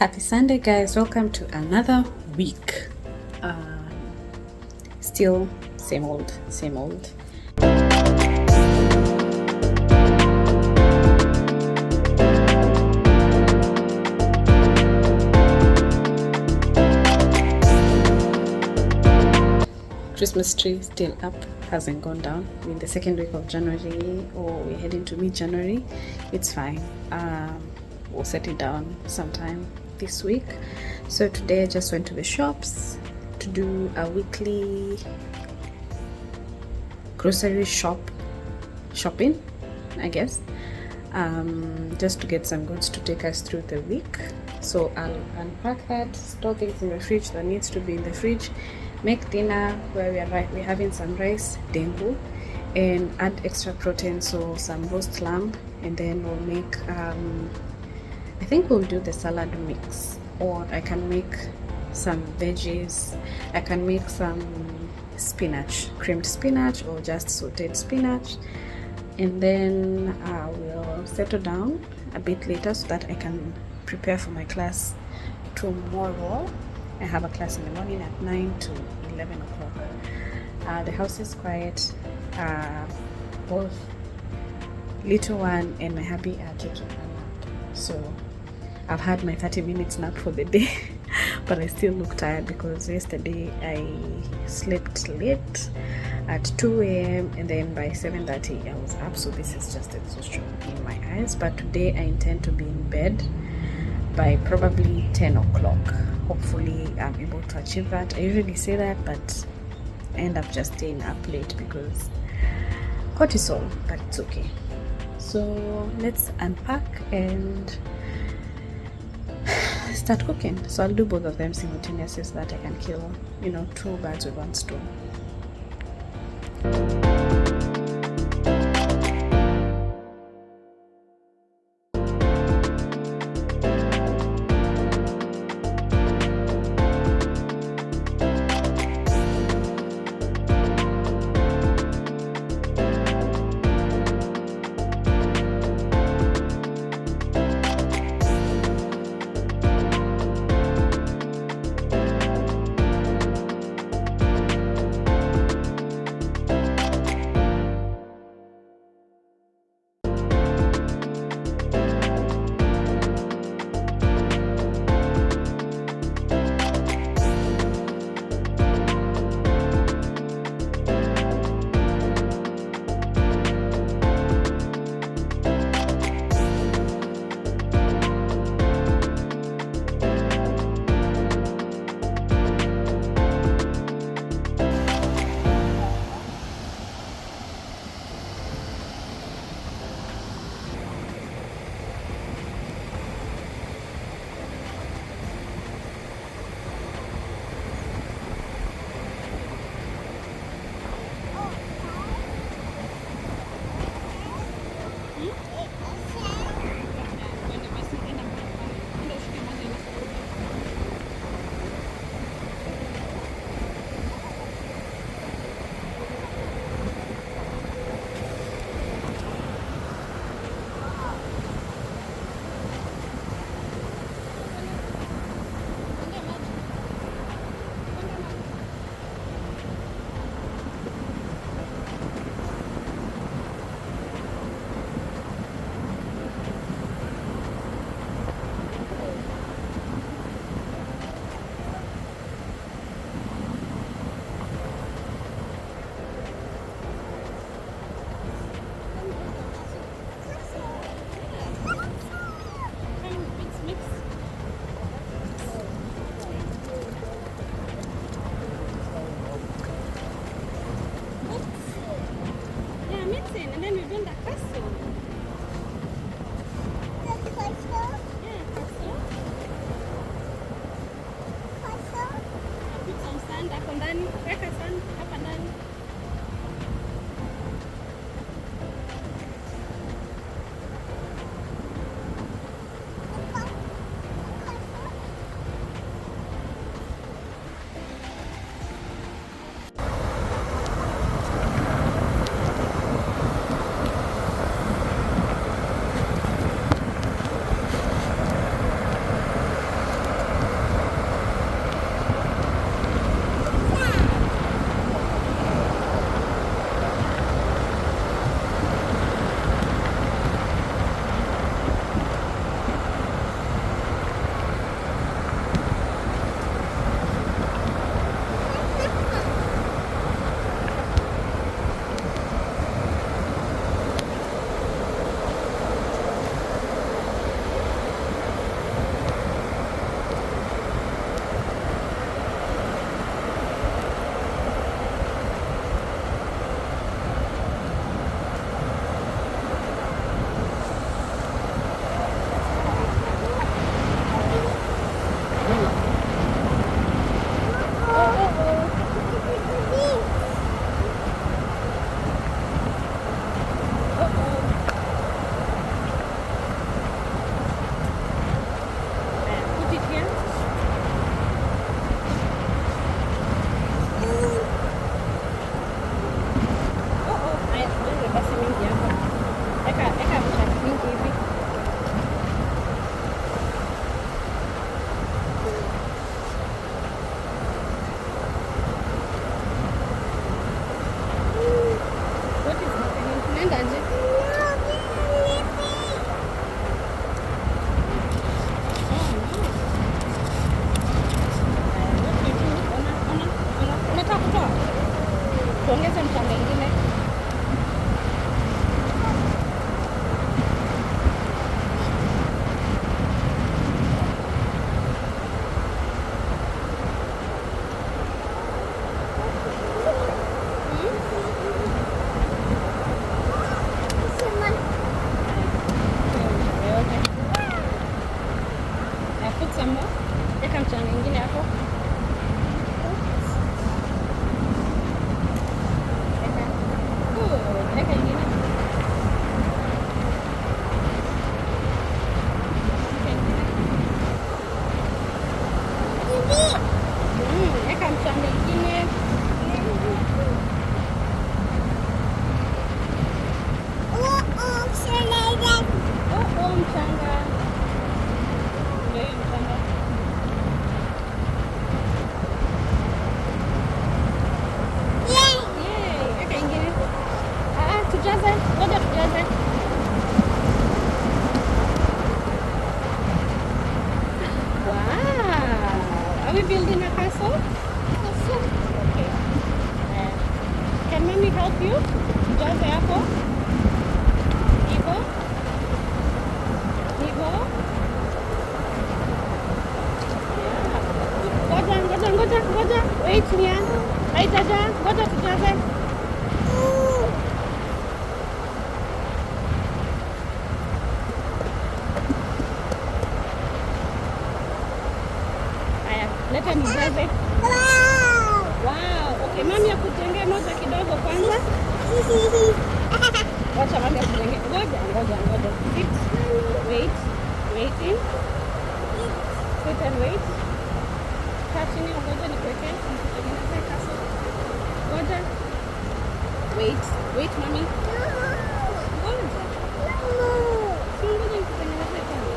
Happy Sunday, guys. Welcome to another week. Still same old. Christmas tree still up, hasn't gone down. We're in the second week of January, or we're heading to mid-January. It's fine. We'll set it down sometime this week. So today I just went to the shops to do a weekly grocery shopping, I guess, just to get some goods to take us through the week. So I'll unpack that, store things in the fridge that needs to be in the fridge, make dinner where we're having some rice, dengu, and add extra protein, so some roast lamb, and then we'll make I think we'll do the salad mix, or I can make some veggies. I can make some spinach, creamed spinach, or just sauteed spinach, and then we'll settle down a bit later so that I can prepare for my class tomorrow. I have a class in the morning at 9 to 11 o'clock. The house is quiet. Both little one and my hubby are taking a nap. So I've had my 30 minutes nap for the day, but I still look tired because yesterday I slept late at 2 a.m. and then by 7:30 I was up. So this is just exhaustion in my eyes. But today I intend to be in bed by probably 10 o'clock. Hopefully I'm able to achieve that. I usually say that, but I end up just staying up late because cortisol, but it's okay. So let's unpack and start cooking. So I'll do both of them simultaneously so that I can kill, two birds with one stone. Some more. Weka mchanga ingine hapo. Weka ingine. Weka mchanga ingine. Mchanga. Ndio mchanga. Weka ingine. Tujaze. Ngoja tujaze. Wow. Are we building a castle? Okay. Can mommy help you? Tujaze hapo. Hivyo. Ngoja. Wait, Nia. Haitaja. Ngoja tujaze. Haya, leta nijaze. Wow. Okay, mami akujengee moja kidogo kwanza. Wacha mami akujengee. Ngoja. Sit. Waiting. Sit and wait. Chini ngoja nikuweke nikutengeneze castle. Ngoja. Wait mami. Ngoja. Si ngoja nikutengeneze tena.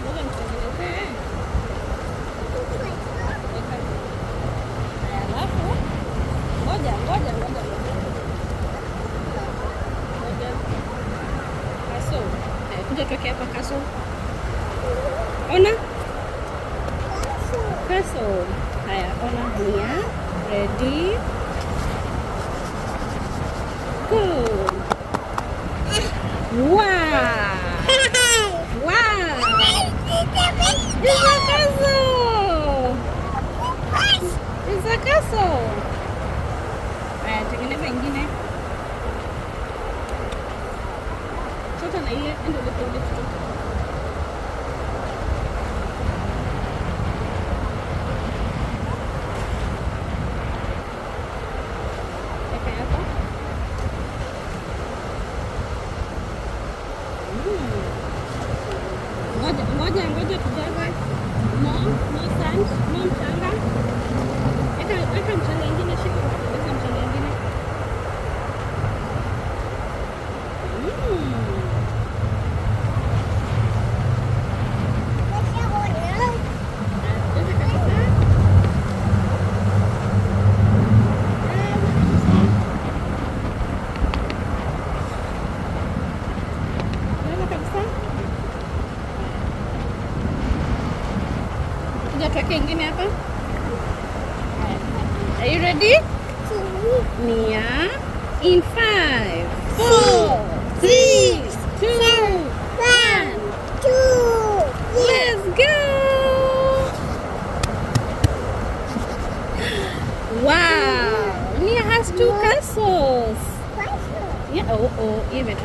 Ngoja nikutengeneze. Alafu ngoja. Castle. Kuja tuweke hapa castle. Ona. Castle. Haya, ona Nia. Ready? Go. Wow. It's a castle. Haya, tengeneza ingine. Chota na ile ndio ile tutoke. Ngoja tujaze. No sand, no mchanga. Weka mchanga ingine, shika weka mchanga ingine. Tuweke ingine hapa. Are you ready? Nia, in 5, 4, 3, 2, 1. Let's go. Wow. Nia has 2 castles. Yeah. Oh, even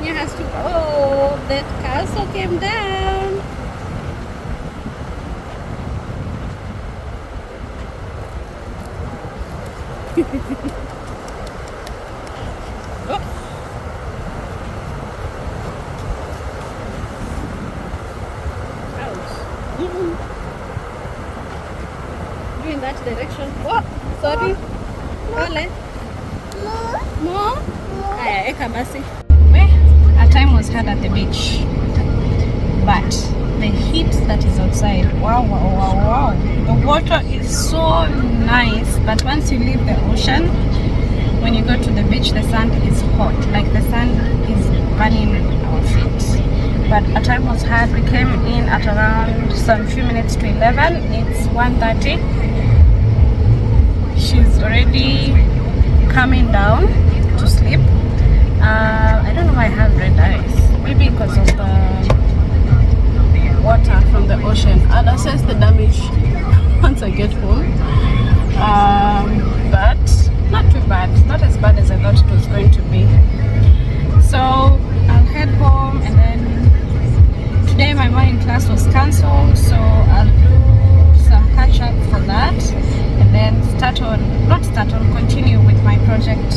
Nia has 2. Oh, that castle came down. Oh. Ouch. Go in that direction. Oh, sorry. Pole. More? Aya, eka basi. A time was had at the beach, but the heat that is outside, wow. The water is so nice, but once you leave the ocean, when you go to the beach, the sun is hot, like the sun is burning our feet. But a time was had, we came in at around some few minutes to 11. It's 1:30. She's already coming down to sleep. I don't know why I have red eyes, maybe because of the water from the ocean. I'll assess the damage once I get home, but not too bad, not as bad as I thought it was going to be. So I'll head home, and then today my morning class class was cancelled, so I'll do some catch up for that, and then continue with my project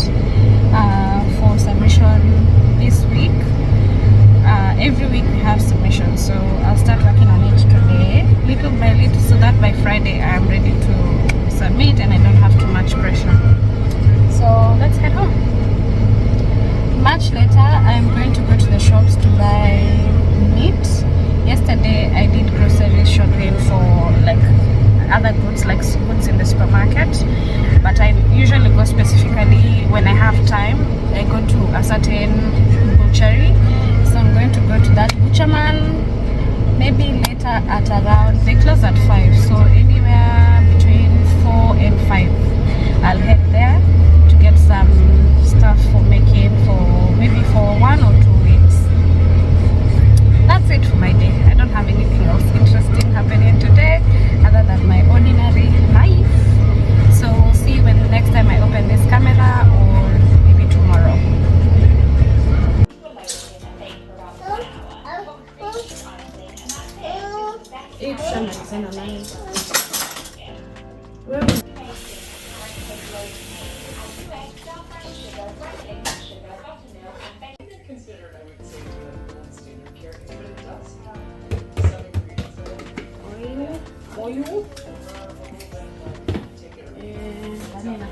for submission this week. Every week we have submissions, so I'll start working on it today, little by little, so that by Friday I am ready to submit and I don't have too much pressure. So let's head home. Much later, I'm going to go to the shops to buy meat. Yesterday, I did grocery shopping for like other goods, like goods in the supermarket. But I usually go specifically when I have time. I go to a certain butchery, so I'm going to go to that butcherman. Maybe later at around, they close at 5, so anywhere between 4 and 5, I'll head there to get some stuff for making for maybe for 1 or 2 weeks. That's it for my day. I don't have anything else interesting happening today other than my ordinary life. So we'll see when the next time I open this camera, or maybe tomorrow. Oil and vanilla.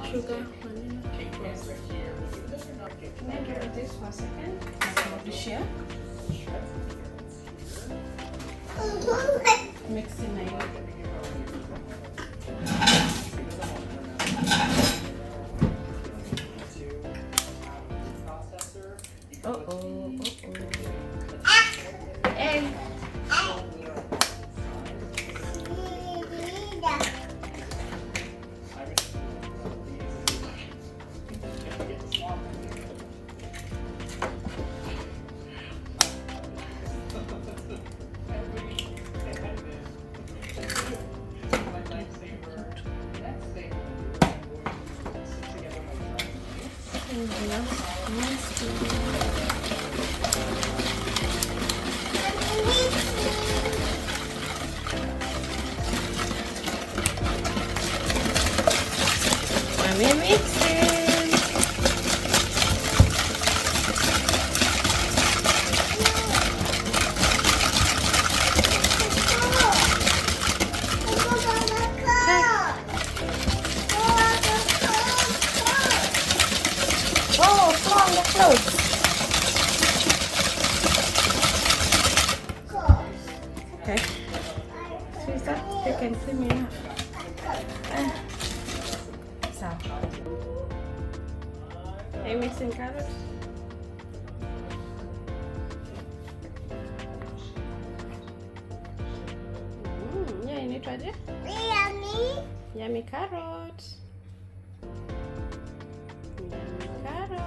Sugar, vanilla. Can I get this for a second? The share. Mixing it. Hey. Okay. So is that thick and creamy enough? So. Are you mixing carrots? Yeah, you need to add it? Yummy. Yummy carrot. Yummy carrot.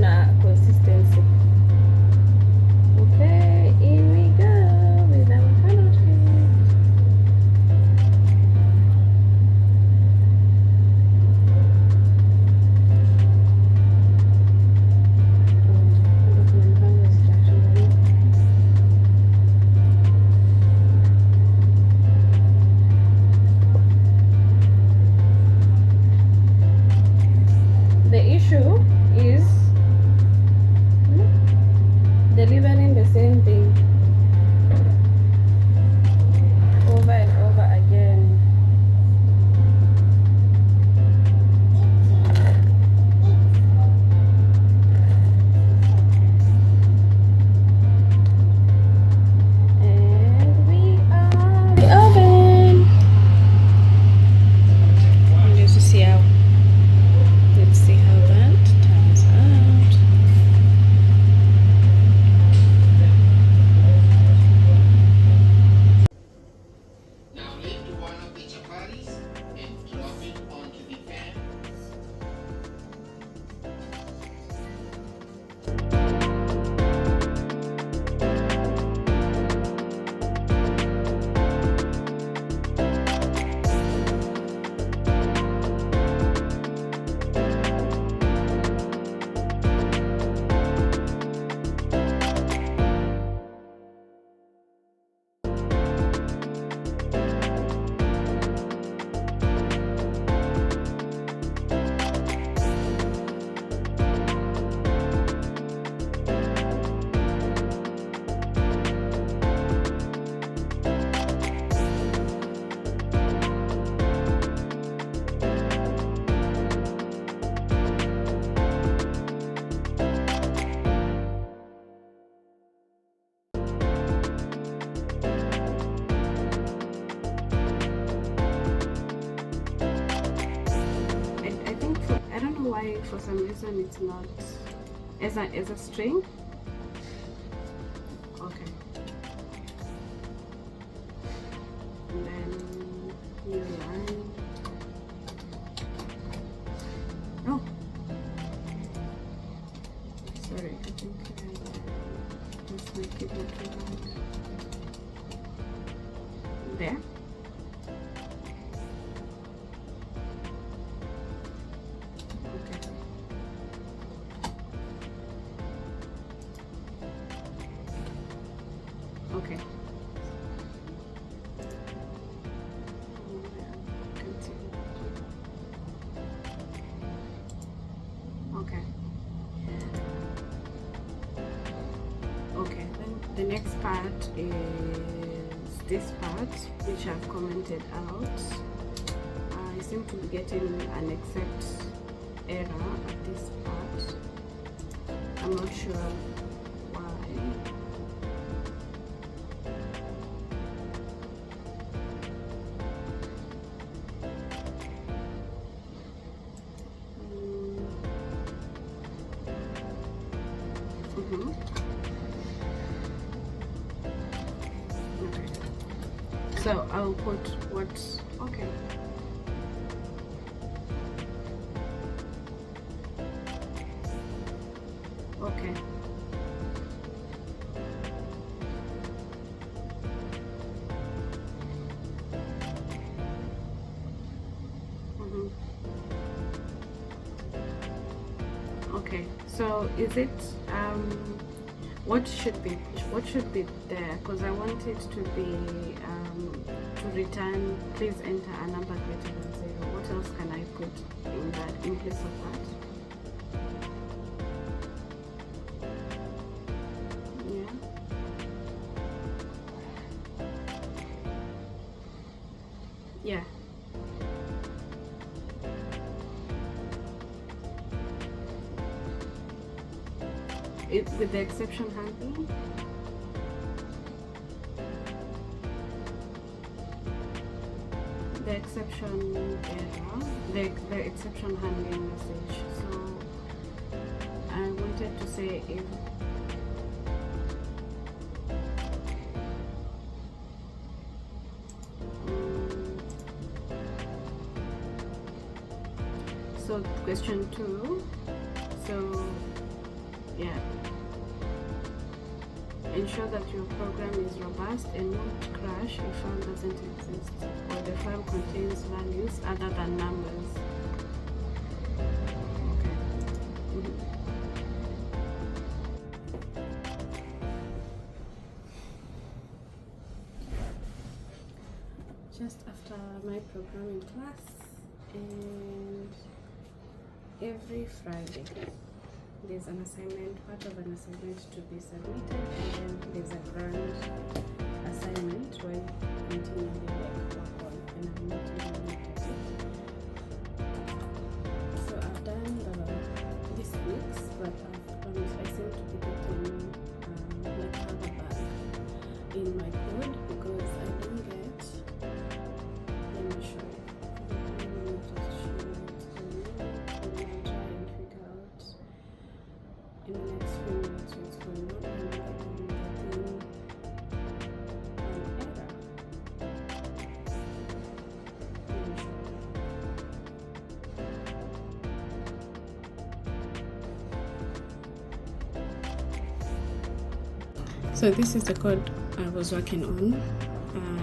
na consistency. Okay, in we go with our carrot cake. The issue is delivering the same thing over and over again. And we are the oven. Let's see how that turns out. Now lift one of the chapatis and drop it onto the pan. I think I don't know why for some reason it's not as a string. Okay. And then you line. Oh, sorry. I think let's make it look like there. Okay. Okay. Okay. Then the next part is this part, which I've commented out. I seem to be getting an accept error at this part. I'm not sure why. Okay. So I'll put what, okay. Okay. Okay, so is it what should be there? Because I want it to be to return, please enter a number greater than 0. What else can I put in that in place of that? Yeah. With the exception handling. The exception error, the exception handling message. So I wanted to say if so question 2. So ensure that your program is robust and won't crash if file doesn't exist or the file contains values other than numbers. Okay. Just after my programming class, and every Friday there's an assignment, part of an assignment to be submitted, and then there's a grand assignment where you continually work on, and I'm not even looked at it. So I've done this week's, but I seem to be getting like another bug in my code because I don't get. Let me show you. Let me just show you. I'm going to try and figure out in the next few minutes what's going on, and I'm getting an error. Let me show you. So this is the code I was working on,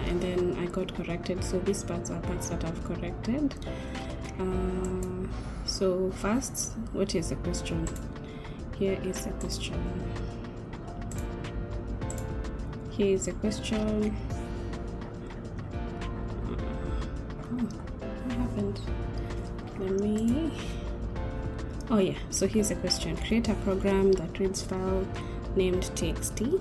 and then I got corrected. So these parts are parts that I've corrected. So first, what is the question? Here is the question. Here is the question. I haven't. Let me. Oh yeah. So here's the question. Create a program that reads file named txt.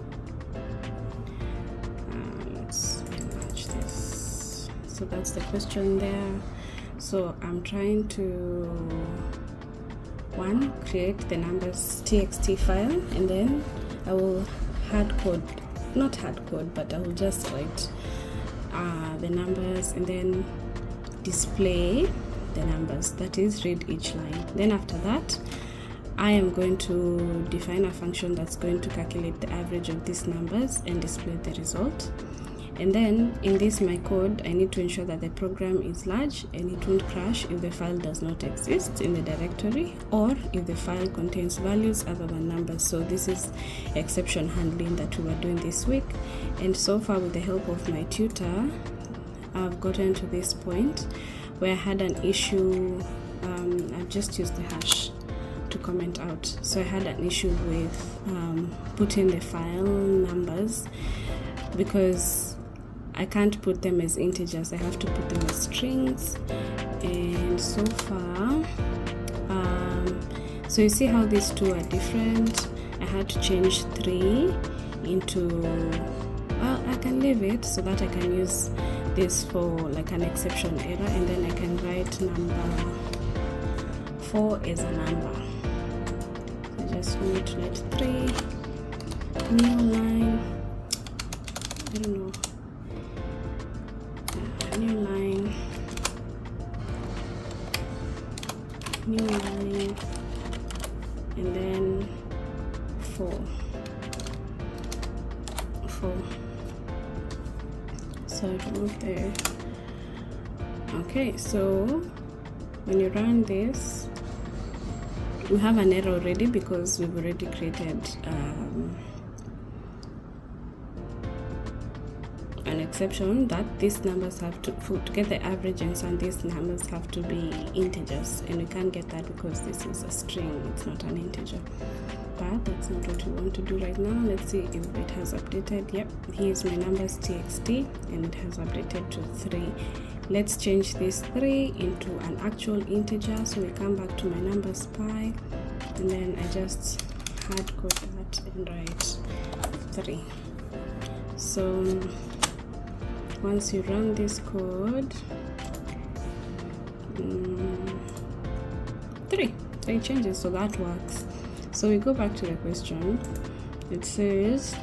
Let's enlarge this. So that's the question there. So I'm trying to create the numbers txt file, and then I will not hard code, but I will just write the numbers and then display the numbers, that is read each line. Then after that I am going to define a function that's going to calculate the average of these numbers and display the result. And then in this my code, I need to ensure that the program is large and it won't crash if the file does not exist in the directory or if the file contains values other than numbers. So this is exception handling that we were doing this week, and so far with the help of my tutor I've gotten to this point where I had an issue. I've just used the hash to comment out. So I had an issue with putting the file numbers because I can't put them as integers, I have to put them as strings. And so far so you see how these two are different. I had to change 3 into, well, I can leave it so that I can use this for like an exception error, and then I can write number 4 as a number. I just need to write 3, new line, I don't know, new line, and then 4. So I remove there. Okay, so when you run this, we have an error already because we've already created an exception that these numbers have to get the average, and these numbers have to be integers, and we can't get that because this is a string, it's not an integer. But that's not what we want to do right now. Let's see if it has updated. Yep, here's my numbers txt, and it has updated to 3. Let's change this 3 into an actual integer. So we come back to my numbers pi, and then I just hard code that and write 3. So once you run this code, 3 changes, so that works. So we go back to the question. It says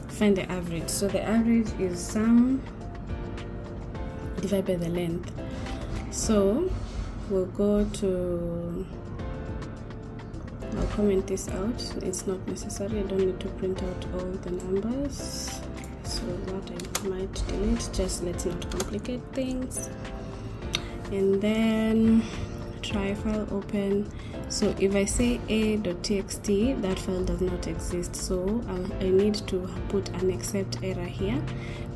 find the average. So the average is sum divided by the length. So we'll go to, I'll comment this out, it's not necessary, I don't need to print out all the numbers, so that I might delete, just let's not complicate things. And then try file, open. So if I say a.txt, that file does not exist, so I need to put an except error here.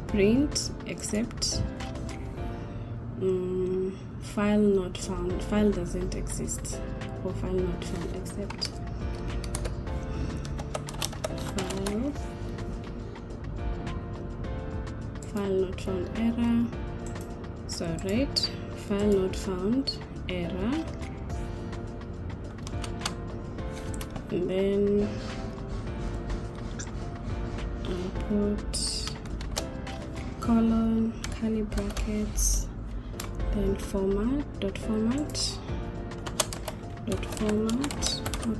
Print except file not found, file doesn't exist, or file not found, except file not found error. So write file not found error, and then I'll put colon, curly brackets, then format. What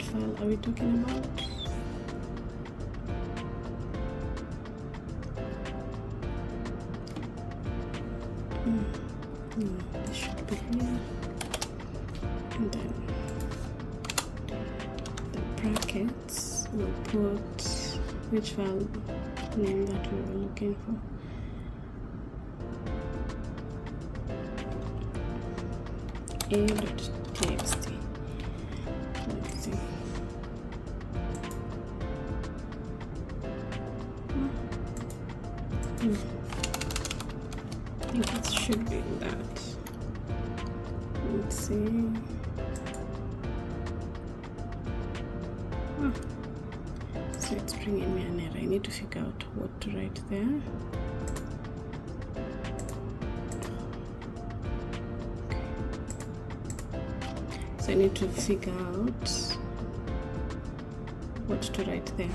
file are we talking about? No, this should be here, and then the brackets will put which file name that we were looking for. a.txt. Let's see. I think it should be that. Let's see. So it's bringing me an error. I need to figure out what to write there. So I need to figure out what to write there.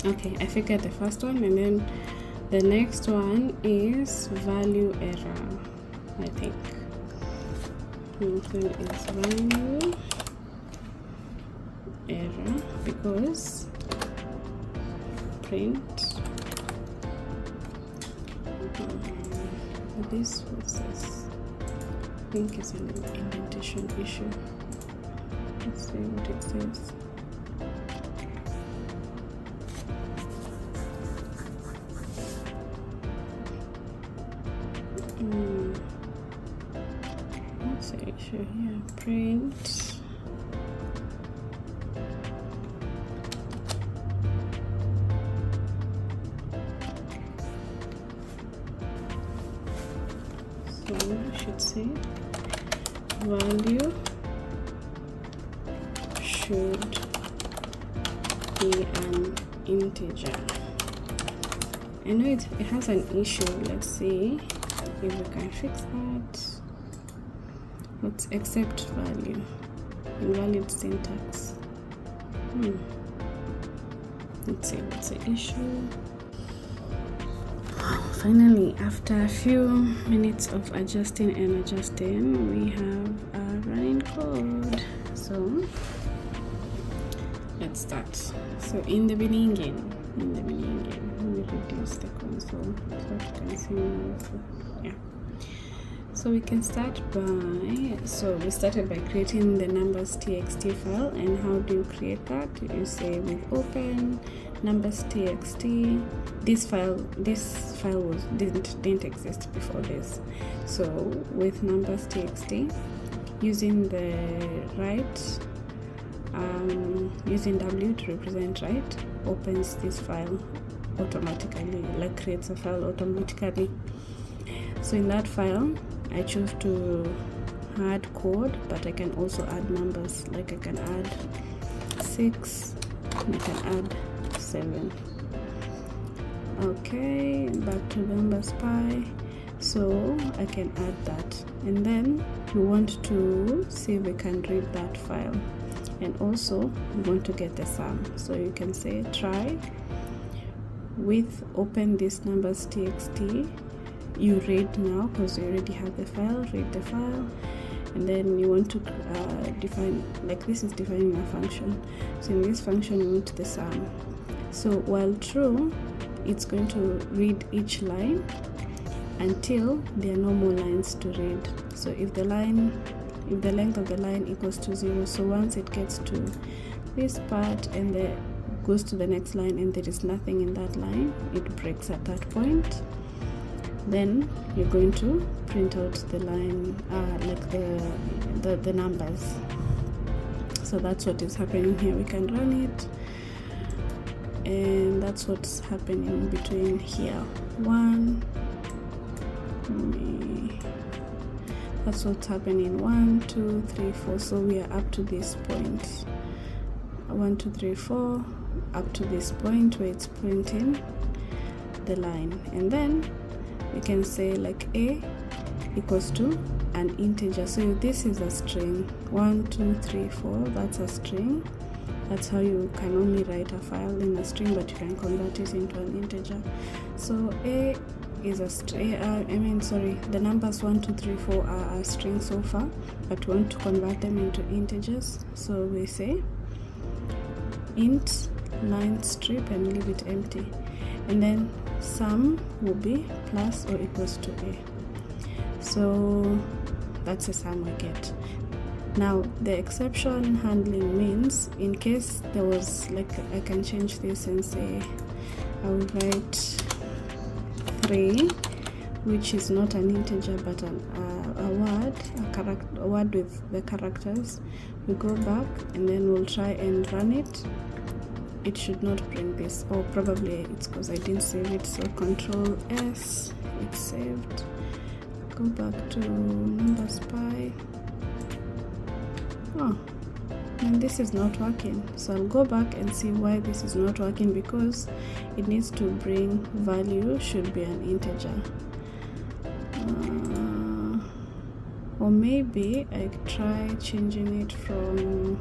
Okay, I figured the first one, and then the next one is value error, I think. Something is value error, because print this was this. I think it's an indentation issue. Let's see what it says. What's the issue here? Print. So I should say value should be an integer. I know it has an issue. Let's see if we can fix that. Let's accept value, invalid syntax. Let's see what's the issue. Finally, after a few minutes of adjusting, we have a running code. So let's start. So in the beginning, we reduce the console so you can see. Yeah. So we can start by, so we started by creating the numbers.txt file. And how do you create that? You say with open numbers.txt. This file didn't exist before this. So with numbers.txt, using the right, using W to represent right, opens this file automatically, like creates a file automatically. So in that file, I choose to add code, but I can also add numbers, like I can add 6, and I can add 7. Okay, back to numbers.py. So I can add that, and then we want to see if we can read that file, and also we want to get the sum. So you can say try with open this numbers.txt. You read now because you already have the file. Read the file, and then you want to define, like this is defining a function. So in this function you want the sum. So while true, it's going to read each line until there are no more lines to read. So if the length of the line equals to 0, so once it gets to this part and then goes to the next line and there is nothing in that line, it breaks at that point. then you're going to print out the line, like the numbers. So that's what is happening here. We can run it, and that's what's happening between here. That's what's happening. 1, 2, 3, 4. So we are up to this point. 1, 2, 3, 4, up to this point where it's printing the line, and then we can say like a equals to an integer. So this is a string. 1, 2, 3, 4. That's a string. That's how you can only write a file in a string, but you can convert it into an integer. So a is a string. The numbers 1, 2, 3, 4 are a string so far, but we want to convert them into integers. So we say int line strip and leave it empty, and then sum will be plus or equals to a. So that's the sum we get. Now the exception handling means in case there was, like, I can change this and say I will write 3, which is not an integer but a word with the characters. We go back and then we'll try and run it. It should not print this, or probably it's because I didn't save it. So Control S, it's saved. Go back to NumberSpy. Oh, and this is not working. So I'll go back and see why this is not working, because it needs to bring value should be an integer. Or maybe I try changing it from,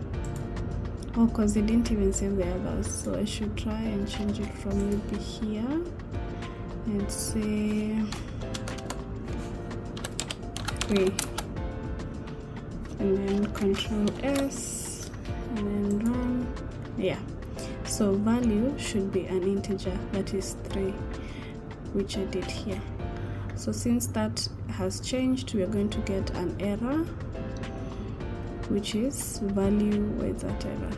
because it didn't even save the others, so I should try and change it from maybe here and say 3, and then Control S and then run. Yeah, so value should be an integer, that is 3, which I did here. So since that has changed, we are going to get an error, which is value. Where is that error?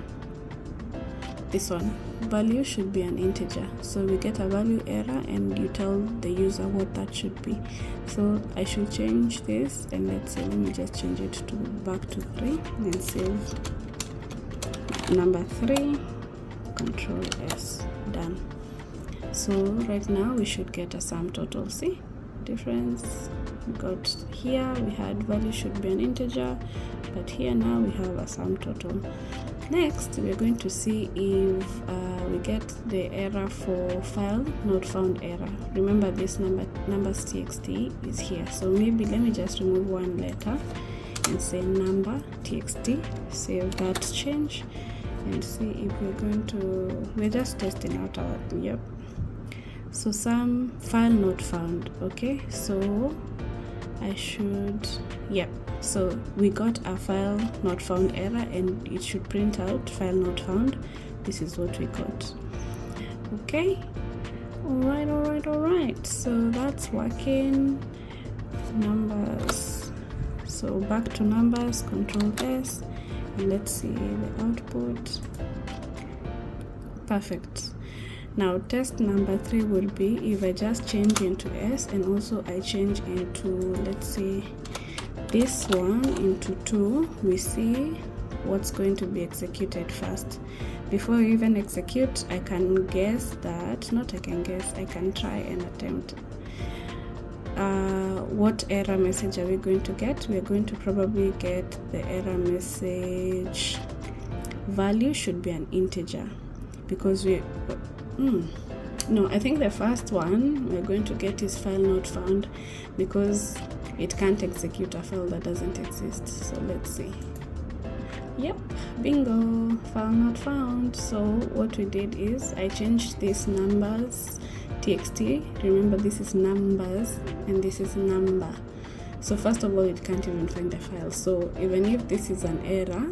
This one, value should be an integer. So we get a value error, and you tell the user what that should be. So I should change this, and let's say, let me just change it to back to 3 and save number 3. Control S, done. So right now we should get a sum total. See difference? We got here, we had value should be an integer, but here now we have a sum total. Next, we're going to see if we get the error for file not found error. Remember, this numbers txt is here, so maybe let me just remove one letter and say number txt, save that change, and see if we're just testing out our, yep. So some file not found. Okay, so I should, yep. So we got a file not found error, and it should print out file not found. This is what we got. Okay, all right. So that's working. Numbers. So back to numbers, Control S, and let's see the output. Perfect. Now test number 3 will be if I just change into S, and also I change into, let's say, this one into 2, we see what's going to be executed first. Before you even execute, I can guess that, I can try and attempt. What error message are we going to get? We're going to probably get the error message value should be an integer, because no, I think the first one we're going to get is file not found, because it can't execute a file that doesn't exist. So let's see. Yep, bingo, file not found. So what we did is I changed this numbers txt. Remember, this is numbers and this is number. So first of all, it can't even find the file. So even if this is an error,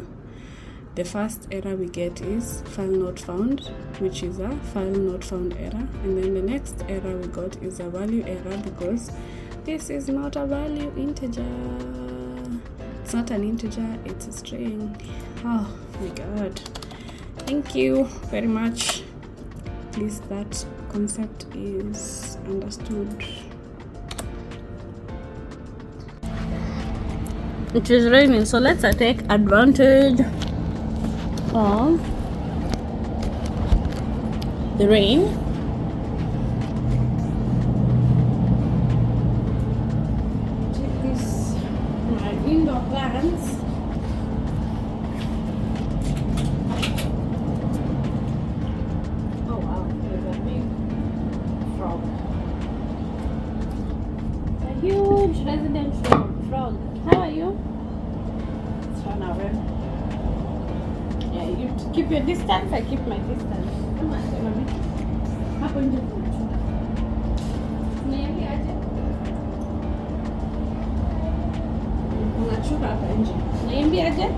the first error we get is file not found, which is a file not found error, and then the next error we got is a value error, because this is not a value integer. It's not an integer, it's a string. Oh my god, thank you very much. At least that concept is understood. It is raining, so let's take advantage of the rain. Check this, my indoor plants. Oh wow, there's a big frog. A huge residential frog. How are you? Let's run away. Yeah, you keep your distance, I keep my distance. Come on, mami. Hapo nje kuna chura. Niambie aje. Kuna chura hapa nje. Niambie aje.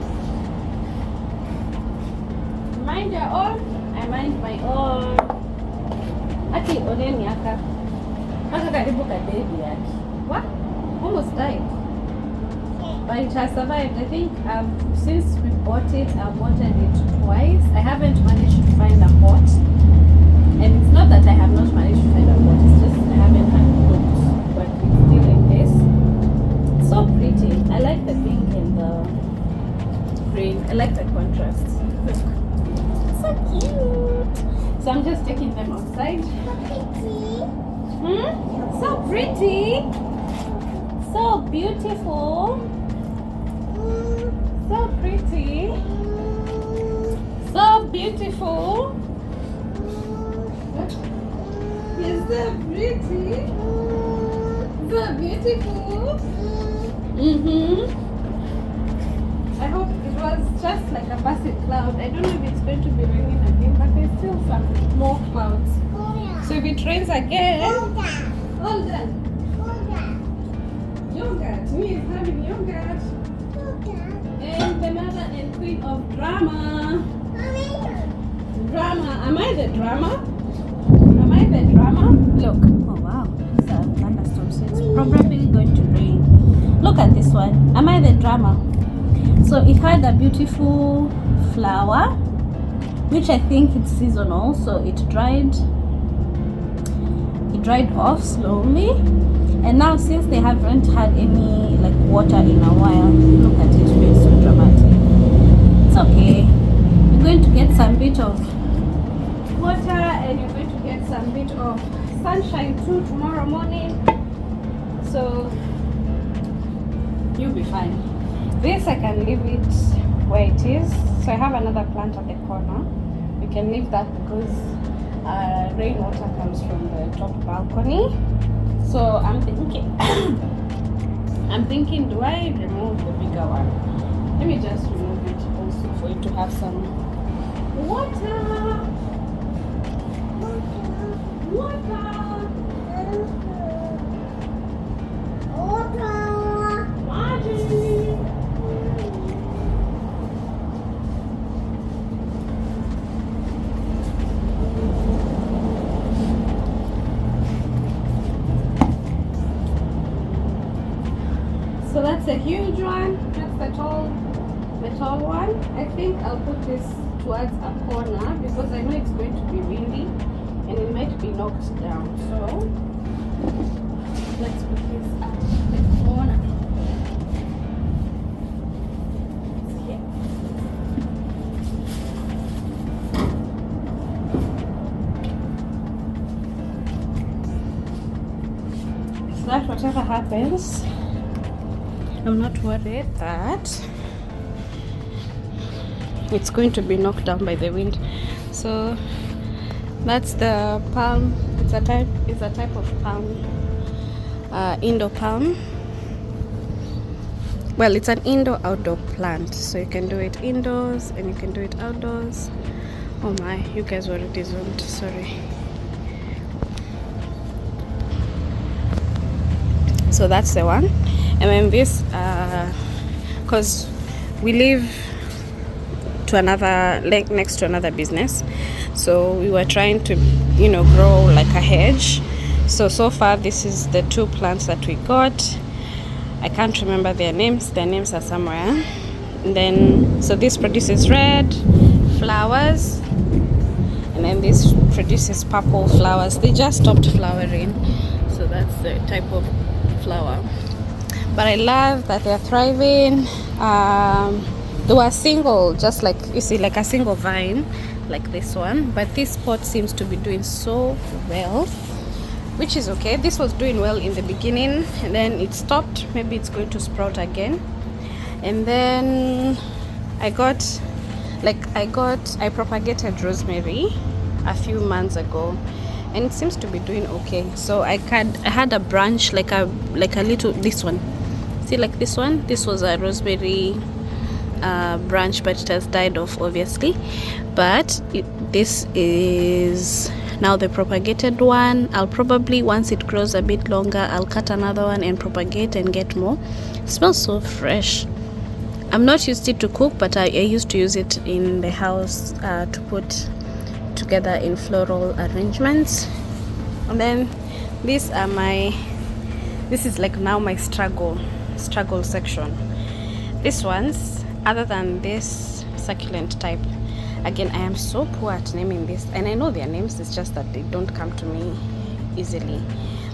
Mind your own, I mind my own. Ati oneni aka. Aka karibu ka baby yake. What? Almost died. But it has survived. I think since we bought it, I've watered it twice. I haven't managed to find a pot. And it's not that I have not managed to find a pot, it's just I haven't had looked. But it's still in this. It's so pretty. I like the pink and the green. I like the contrast. Look. So cute. So I'm just taking them outside. So pretty. So beautiful. So pretty. So beautiful. You're so pretty. So beautiful. I hope it was just like a passing cloud. I don't know if it's going to be raining again, but there's still some more clouds. So if it rains again, hold on. Yogurt. Me is having yogurt. And the mother and queen of drama. Drama. Am I the drama? Am I the drama? Look. Oh wow. It's a thunderstorm, so it's probably going to rain. Look at this one. Am I the drama? So it had a beautiful flower, which I think it's seasonal, so it dried off slowly. And now since they haven't had any like water in a while, look at it being so dramatic. It's okay. You're going to get some bit of water and you're going to get some bit of sunshine too tomorrow morning. So you'll be fine. This I can leave it where it is. So I have another plant at the corner. We can leave that because rainwater comes from the top balcony. So I'm thinking, do I remove the bigger one? Let me just remove it also for it to have some water. So that's a huge one. That's the tall one. I think I'll put this towards a corner because I know it's going to be windy and it might be knocked down. So let's put this at the corner. Here. So that whatever happens, I'm not worried that it's going to be knocked down by the wind. So that's the palm. It's a type of palm, indoor palm. Well, it's an indoor-outdoor plant, so you can do it indoors and you can do it outdoors. Oh my, you guys were already zoomed. Sorry. So that's the one. And then this, because we live to another, like next to another business, so we were trying to, grow like a hedge. So far this is the two plants that we got. I can't remember their names are somewhere. And then, so this produces red flowers, and then this produces purple flowers. They just stopped flowering, so that's the type of flower. but I love that they're thriving. They were single, just like you see, like a single vine like this one, but this pot seems to be doing so well, which is okay. This was doing well in the beginning and then it stopped. Maybe it's going to sprout again. And then I propagated rosemary a few months ago and it seems to be doing okay. So I had a branch, like a little, this one, see, like this one, this was a rosemary branch, but it has died off obviously. But this is now the propagated one. I'll probably, once it grows a bit longer, I'll cut another one and propagate and get more. It smells so fresh. I'm not used it to cook, but I used to use it in the house to put together in floral arrangements. And then this is like now my struggle section. These ones, other than this succulent type, again, I am so poor at naming this, and I know their names, it's just that they don't come to me easily.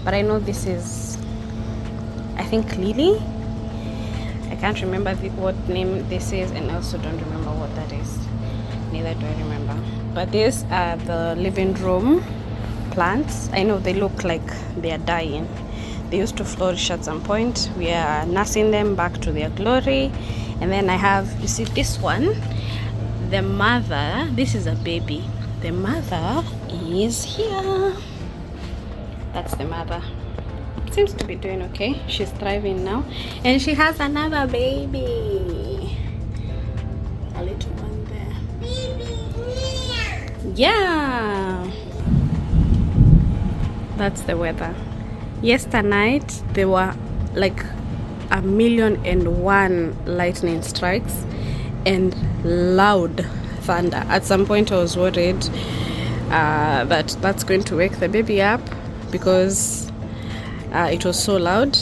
But I know this is, I think, lily. I can't remember what name this is, and I also don't remember what that is. Neither do I remember. But these are the living room plants. I know they look like they are dying. They used to flourish at some point. We are nursing them back to their glory. And then I have, you see this one, the mother, this is a baby. The mother is here. That's the mother. Seems to be doing okay. She's thriving now. And she has another baby. A little one there. Yeah. That's the weather. Yesterday night, there were like 1,000,001 lightning strikes and loud thunder. At some point I was worried that that's going to wake the baby up because it was so loud,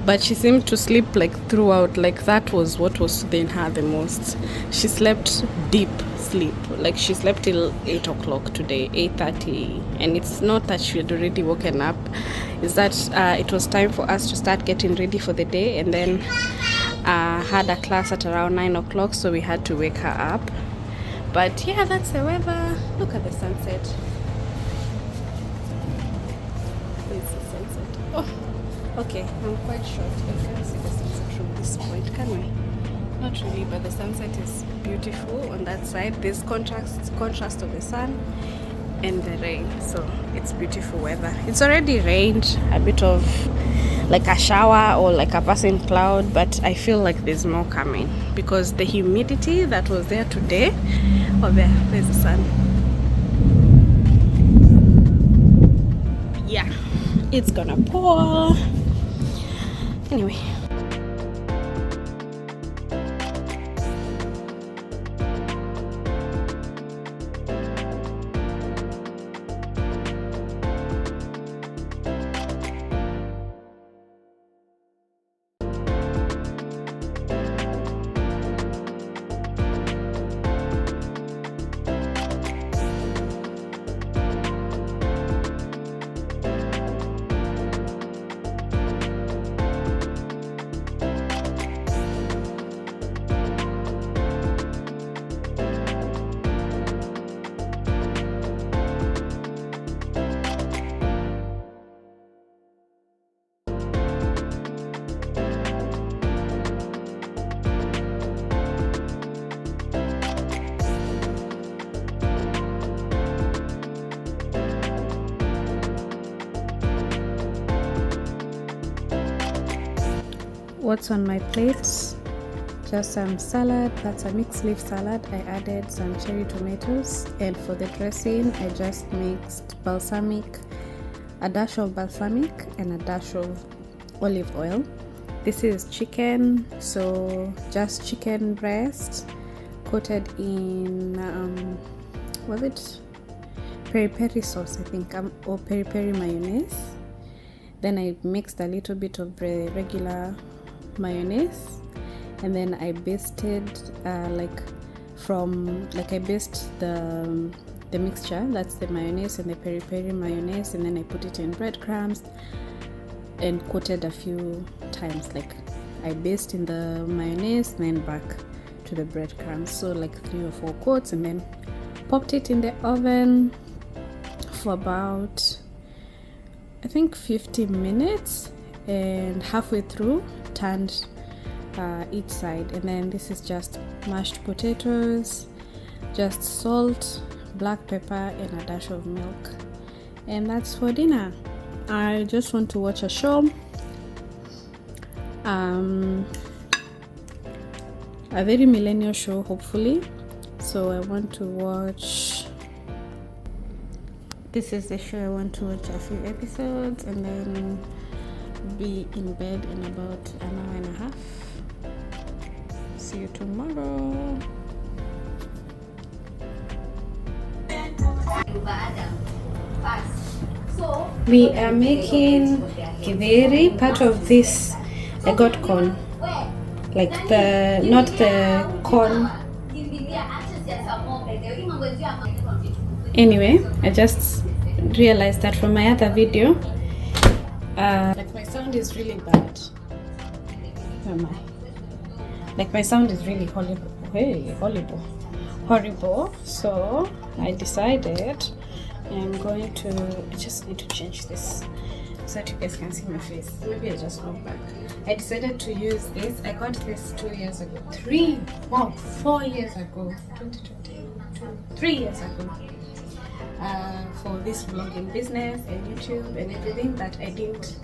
but she seemed to sleep like throughout. Like that was what was soothing her the most. She slept deep sleep, like she slept till 8 o'clock today, 8:30, and it's not that she had already woken up, it's that it was time for us to start getting ready for the day, and then had a class at around 9 o'clock, so we had to wake her up. But yeah, that's the weather. Look at the sunset. It's the sunset. Oh, okay, I'm quite short. I can't see the sunset from this point, can we? Not really, but the sunset is beautiful on that side. There's contrast of the sun and the rain, so it's beautiful weather. It's already rained a bit of like a shower or like a passing cloud, but I feel like there's more coming because the humidity that was there today. Oh, there's the sun. Yeah, it's gonna pour anyway. What's on my plate? Just some salad. That's a mixed leaf salad. I added some cherry tomatoes, and for the dressing I just mixed balsamic, a dash of balsamic and a dash of olive oil. This is chicken, so just chicken breast coated in was it peri peri sauce, I think, or peri peri mayonnaise. Then I mixed a little bit of regular mayonnaise, and then I basted I basted the mixture, that's the mayonnaise and the peri peri mayonnaise, and then I put it in breadcrumbs and coated a few times, like I baste in the mayonnaise, then back to the breadcrumbs. So like 3 or 4 coats, and then popped it in the oven for about, I think, 50 minutes, and halfway through turned each side. And then this is just mashed potatoes, just salt, black pepper, and a dash of milk, and that's for dinner. I just want to watch a show, a very millennial show, hopefully. So I want to watch, this is the show I want to watch a few episodes, and then be in bed in about an hour and a half. See you tomorrow. We are making Githeri. Part of this, I got corn, like the, not the corn. Anyway, I just realized that from my other video, like my sound is really bad. Like my sound is really horrible. Hey, horrible. So I decided I'm going to, I just need to change this so that you guys can see my face. Maybe I just look back. I decided to use this. I got this 4 years ago. 4 years ago. 3 years ago. For this vlogging business and YouTube and everything that I didn't.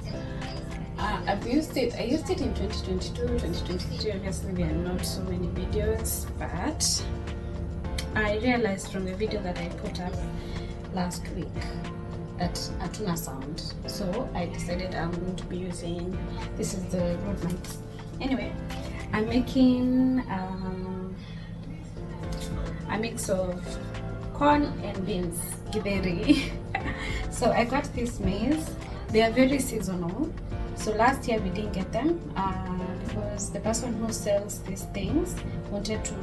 I've used it. I used it in 2022, 2023. Obviously, there are not so many videos, but I realized from the video that I put up last week that Atuna sound. So I decided I'm going to be using, this is the Rode mic. Anyway, I'm making a mix of corn and beans, Githeri. So I got this maize. They are very seasonal. So last year we didn't get them because the person who sells these things wanted to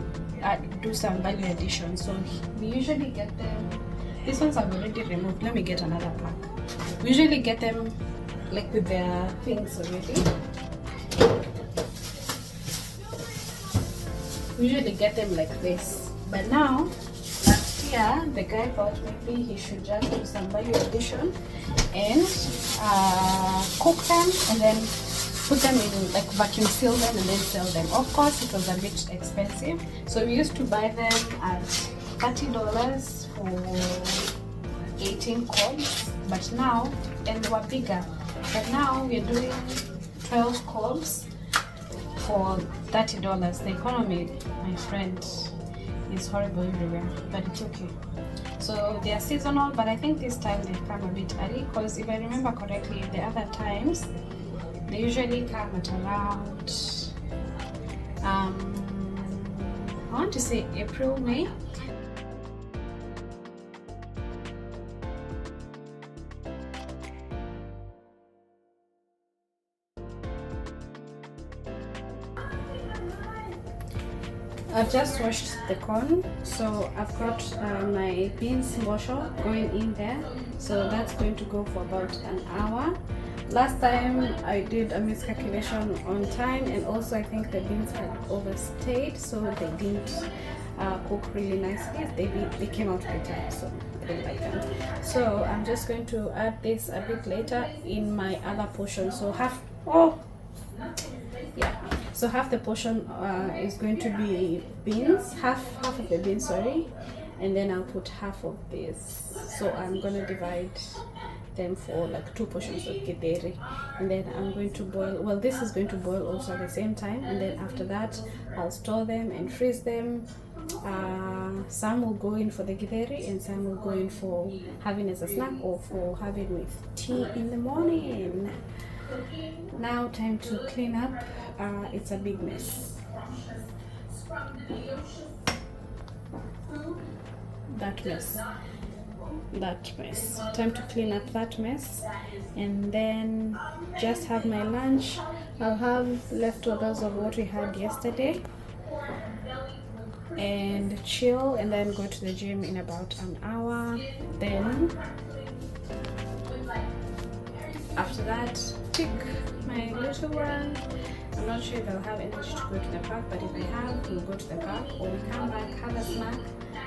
do some value addition. So we usually get them. These ones I've already removed. Let me get another pack. We usually get them like with their things already. We usually get them like this. But now, last year, the guy thought maybe he should just do some value addition and cook them and then put them in, like vacuum seal them and then sell them. Of course, it was a bit expensive. So we used to buy them at $30 for 18 cobs, but now, and they were bigger, but now we're doing 12 cobs for $30. The economy, my friend, is horrible everywhere, but it's okay. So they are seasonal, but I think this time they've come a bit early, because if I remember correctly, the other times they usually come at around I want to say April, May. I've just washed the corn, so I've got my beans bosho going in there, so that's going to go for about an hour. Last time I did a miscalculation on time, and also I think the beans had overstayed, so they didn't cook really nicely. They came out bitter, so I didn't like them. So I'm just going to add this a bit later in my other portion. So half the portion is going to be beans, half of the beans, sorry, and then I'll put half of this. So I'm gonna divide them for like 2 portions of Githeri, and then I'm going to boil. Well, this is going to boil also at the same time, and then after that I'll store them and freeze them. Some will go in for the Githeri and some will go in for having as a snack or for having with tea in the morning. Now time to clean up. It's a big mess. That mess. Time to clean up that mess, and then just have my lunch. I'll have leftovers of what we had yesterday and chill, and then go to the gym in about an hour. Then after that, pick my little one. I'm not sure if I'll have energy to go to the park, but if I have, we'll go to the park, or we come back, have a snack,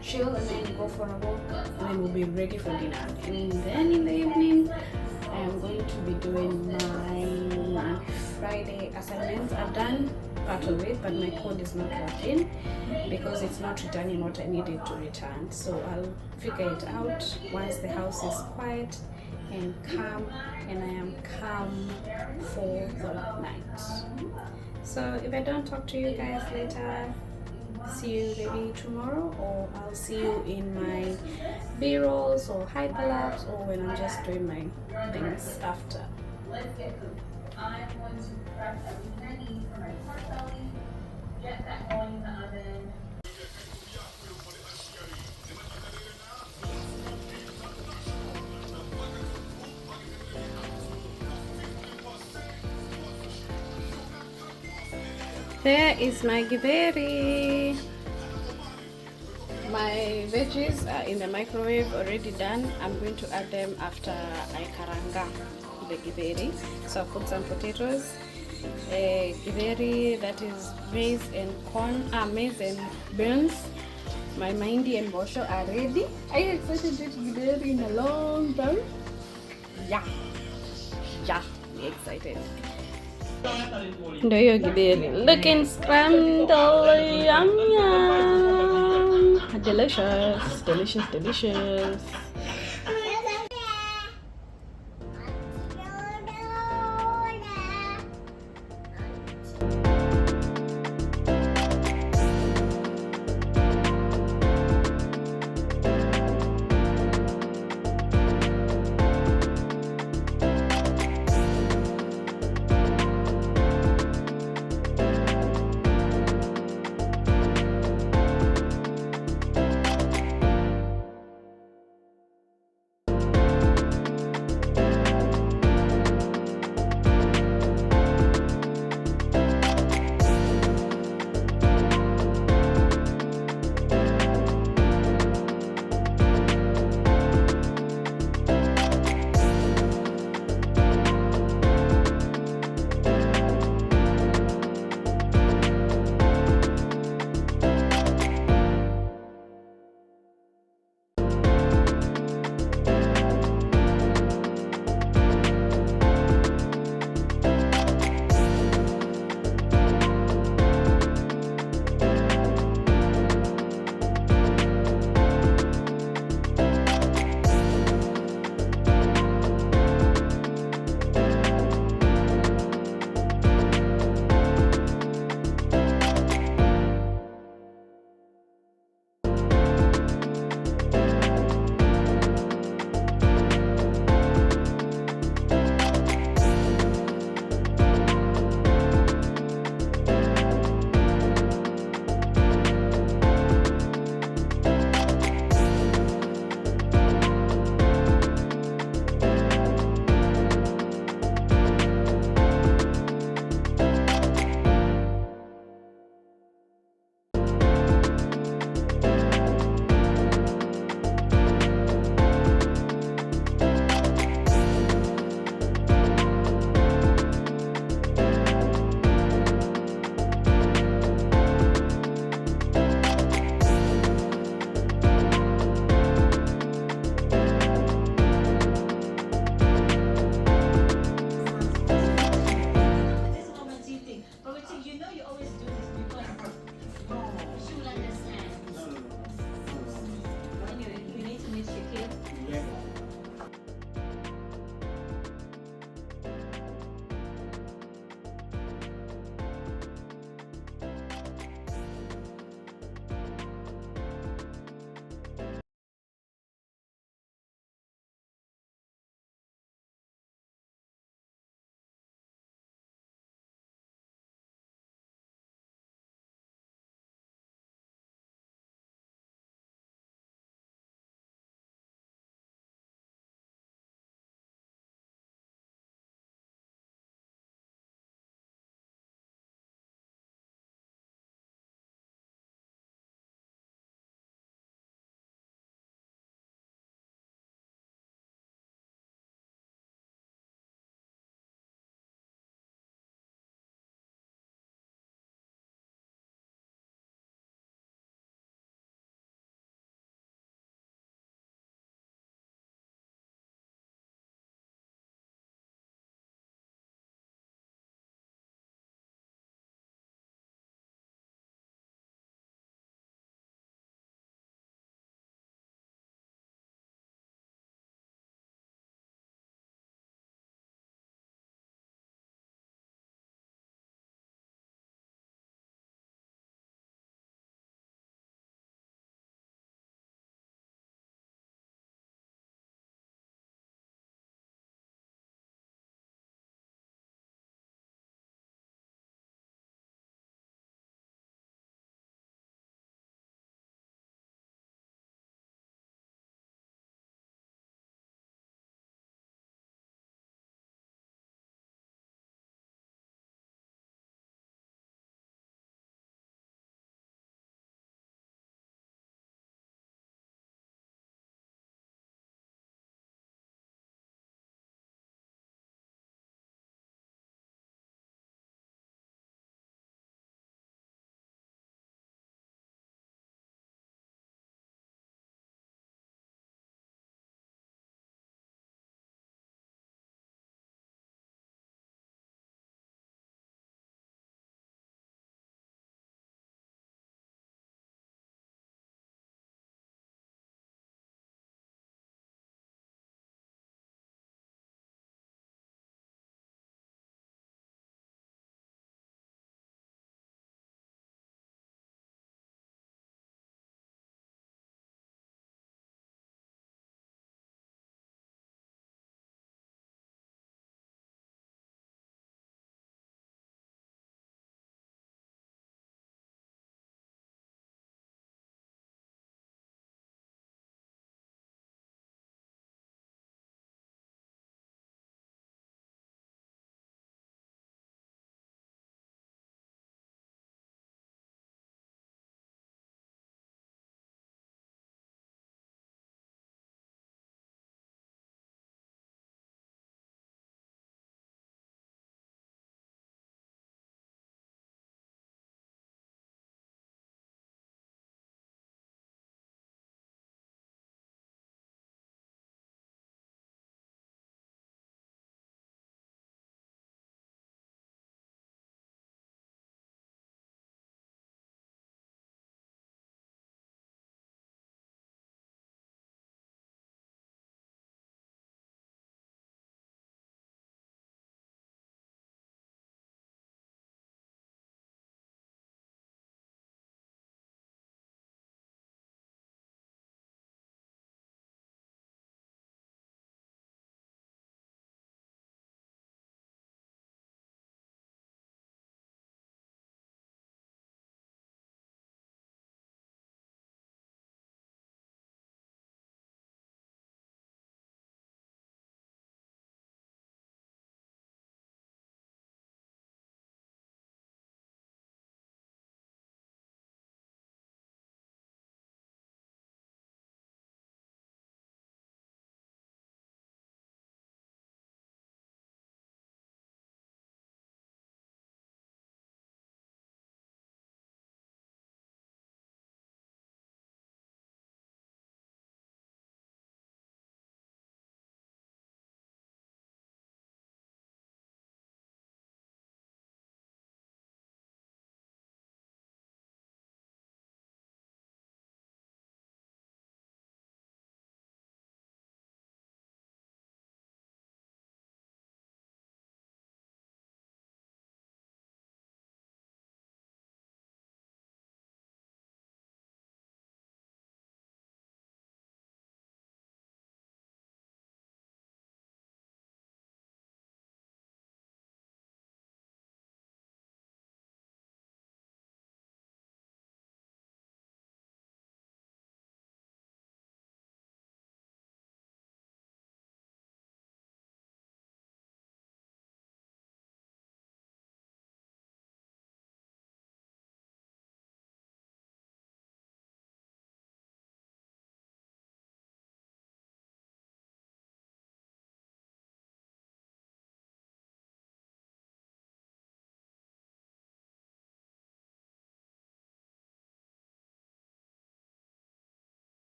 chill, and then go for a walk, and then we'll be ready for dinner. And then in the evening, I am going to be doing my Friday assignments. I've done part of it, but my code is not working because it's not returning what I needed to return. So I'll figure it out once the house is quiet and calm, and I am calm for the night. So if I don't talk to you guys later, see you maybe tomorrow, or I'll see you in my b-rolls or hyperlapse, or when I'm just doing my things after. Let's get cooking. I'm going to prep everything I need for my pork belly, get that going in the oven. There is my Githeri. My veggies are in the microwave, already done. I'm going to add them after I karanga the Githeri. So I put some potatoes, Githeri, that is maize and corn, maize and beans. My mahindi and bosho are ready. Are you excited to eat Githeri in a long time? Yeah, we're excited. Ndo hiyo Githeri looking scrambled, yum yum, delicious.